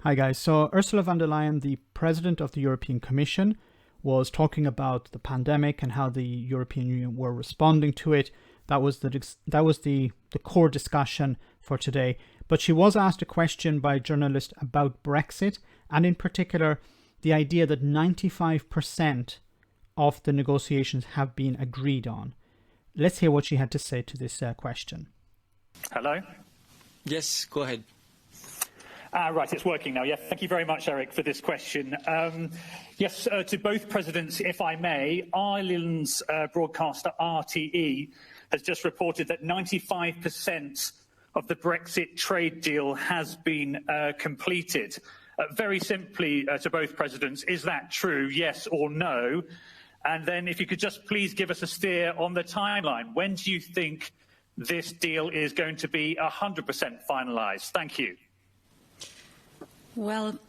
Hi guys. So Ursula von der Leyen, the president of the European Commission, was talking about the pandemic and how the European Union were responding to it. That was the core discussion for today. But she was asked a question by a journalist about Brexit, and in particular, the idea that 95% of the negotiations have been agreed on. Let's hear what she had to say to this question. Hello? Yes, go ahead. Right, it's working now. Yeah, thank you very much, Eric, for this question. Yes, to both presidents, if I may, Ireland's broadcaster RTE has just reported that 95% of the Brexit trade deal has been completed. Very simply, to both presidents, is that true, yes or no? And then if you could just please give us a steer on the timeline. When do you think this deal is going to be 100% finalised? Thank you. Well,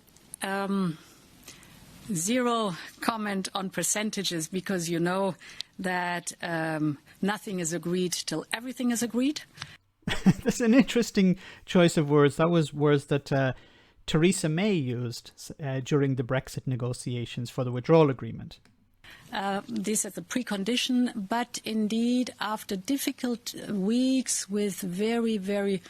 zero comment on percentages, because you know that nothing is agreed till everything is agreed. That's an interesting choice of words. That was words that Theresa May used during the Brexit negotiations for the withdrawal agreement. This is a precondition, but indeed, after difficult weeks with very, very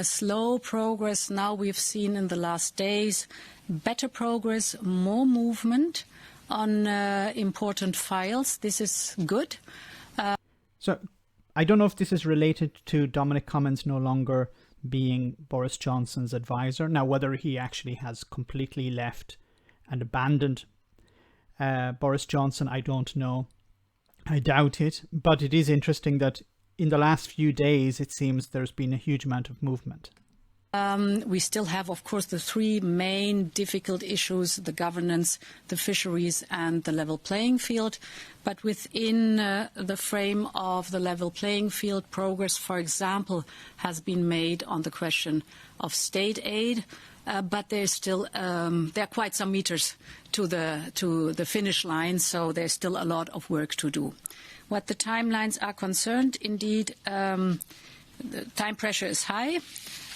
slow progress, now we've seen in the last days better progress, more movement on important files. This is good. So I don't know if this is related to Dominic Cummings no longer being Boris Johnson's advisor. Now, whether he actually has completely left and abandoned Boris Johnson, I don't know. I doubt it. But it is interesting that in the last few days, it seems there's been a huge amount of movement. We still have, of course, the three main difficult issues: the governance, the fisheries, and the level playing field. But within the frame of the level playing field, progress, for example, has been made on the question of state aid. But there's still there are quite some meters to the finish line, so there's still a lot of work to do. What the timelines are concerned, indeed, the time pressure is high,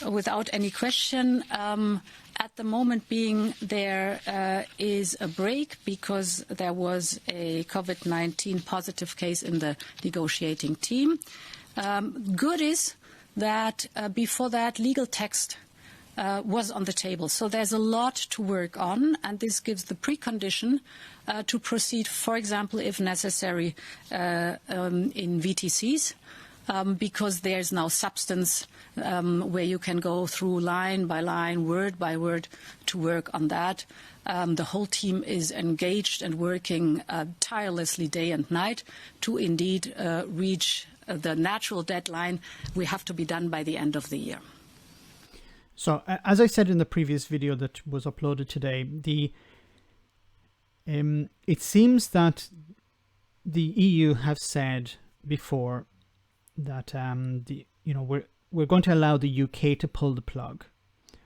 without any question. At the moment being, there is a break because there was a COVID-19 positive case in the negotiating team. Good is that before that, legal text was on the table. So there's a lot to work on, and this gives the precondition to proceed, for example, if necessary, in VTCs, because there's now substance where you can go through line by line, word by word, to work on that. The whole team is engaged and working tirelessly day and night to indeed reach the natural deadline. We have to be done by the end of the year. So, as I said in the previous video that was uploaded today, it seems that the EU have said before that we're going to allow the UK to pull the plug.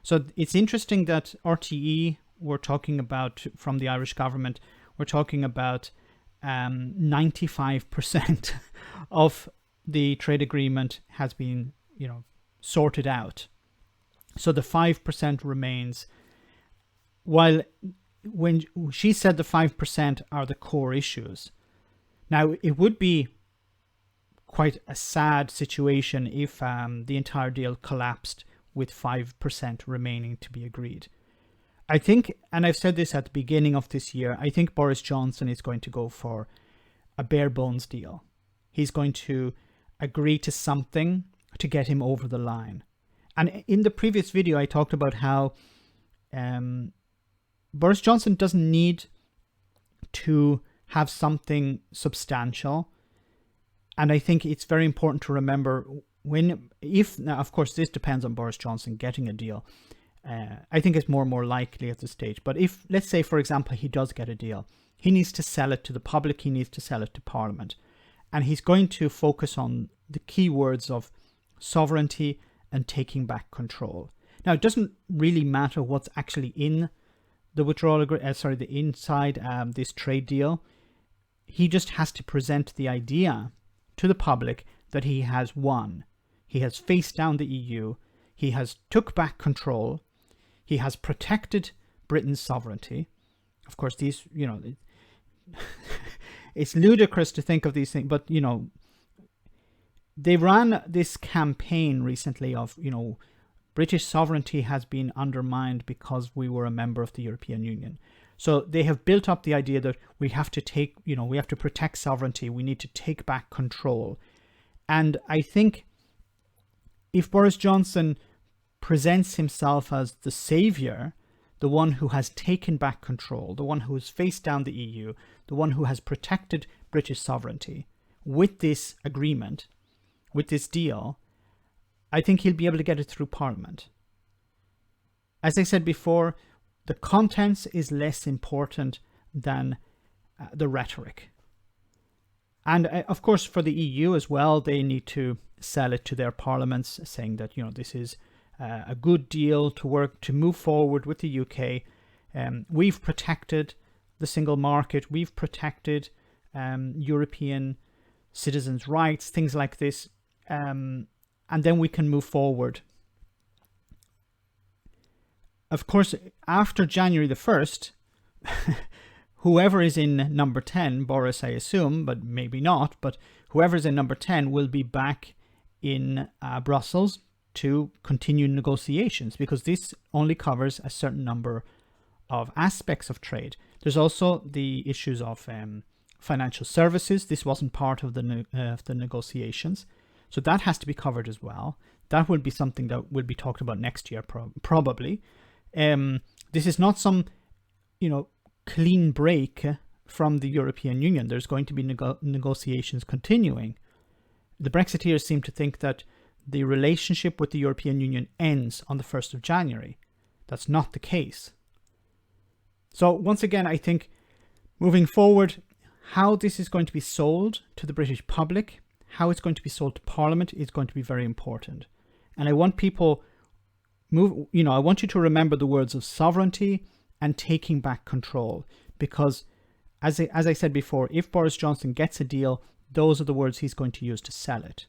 So it's interesting that RTE were talking about, from the Irish government, we're talking about 95% of the trade agreement has been sorted out. So the 5% remains. While when she said the 5% are the core issues. Now, it would be quite a sad situation if the entire deal collapsed with 5% remaining to be agreed. I think, and I've said this at the beginning of this year, I think Boris Johnson is going to go for a bare bones deal. He's going to agree to something to get him over the line. And in the previous video, I talked about how Boris Johnson doesn't need to have something substantial. And I think it's very important to remember now, of course, this depends on Boris Johnson getting a deal. I think it's more and more likely at this stage. But if, let's say, for example, he does get a deal, he needs to sell it to the public, he needs to sell it to Parliament. And he's going to focus on the key words of sovereignty and taking back control. Now, it doesn't really matter what's actually in the inside this trade deal. He just has to present the idea to the public that he has won. He has faced down the EU. He has took back control. He has protected Britain's sovereignty. Of course, these, it's ludicrous to think of these things, but, they ran this campaign recently of, British sovereignty has been undermined because we were a member of the European Union. So they have built up the idea that we have to protect sovereignty. We need to take back control. And I think if Boris Johnson presents himself as the savior, the one who has taken back control, the one who has faced down the EU, the one who has protected British sovereignty with this agreement, with this deal, I think he'll be able to get it through Parliament. As I said before, the contents is less important than the rhetoric. And of course, for the EU as well, they need to sell it to their parliaments, saying that, this is a good deal to move forward with the UK. We've protected the single market. We've protected European citizens' rights, things like this. And then we can move forward. Of course, after January the 1st, whoever is in number 10, Boris, I assume, but maybe not, but whoever's in number 10 will be back in Brussels to continue negotiations, because this only covers a certain number of aspects of trade. There's also the issues of financial services. This wasn't part of the negotiations. So that has to be covered as well. That will be something that will be talked about next year, probably. This is not some, clean break from the European Union. There's going to be negotiations continuing. The Brexiteers seem to think that the relationship with the European Union ends on the 1st of January. That's not the case. So once again, I think moving forward, how this is going to be sold to the British public, how it's going to be sold to Parliament is going to be very important. And I want people I want you to remember the words of sovereignty and taking back control, because as I said before, if Boris Johnson gets a deal, those are the words he's going to use to sell it.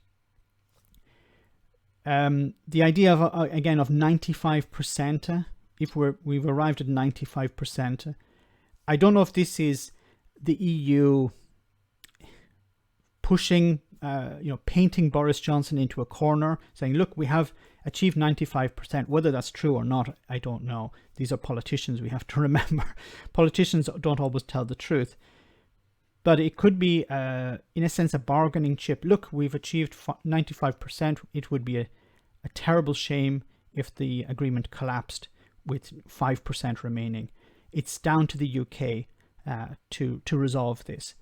The idea of 95%, if we've arrived at 95%, I don't know if this is the EU pushing, painting Boris Johnson into a corner, saying, look, we have achieved 95%. Whether that's true or not, I don't know. These are politicians, we have to remember. Politicians don't always tell the truth. But it could be, in a sense, a bargaining chip. Look, we've achieved 95%. It would be a terrible shame if the agreement collapsed with 5% remaining. It's down to the UK to resolve this.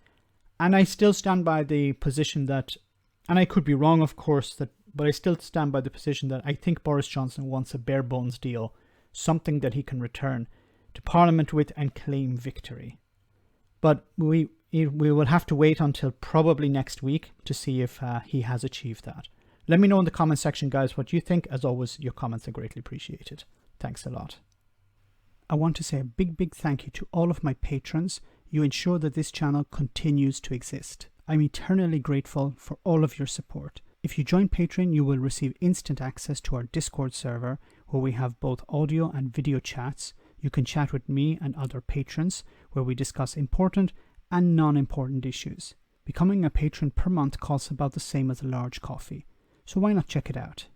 And I still stand by the position that, and I could be wrong, of course, but I still stand by the position that I think Boris Johnson wants a bare bones deal, something that he can return to Parliament with and claim victory. But we will have to wait until probably next week to see if he has achieved that. Let me know in the comment section, guys, what you think. As always, your comments are greatly appreciated. Thanks a lot. I want to say a big thank you to all of my patrons. You ensure that this channel continues to exist. I'm eternally grateful for all of your support. If you join Patreon, you will receive instant access to our Discord server, where we have both audio and video chats. You can chat with me and other patrons, where we discuss important and non-important issues. Becoming a patron per month costs about the same as a large coffee, so why not check it out?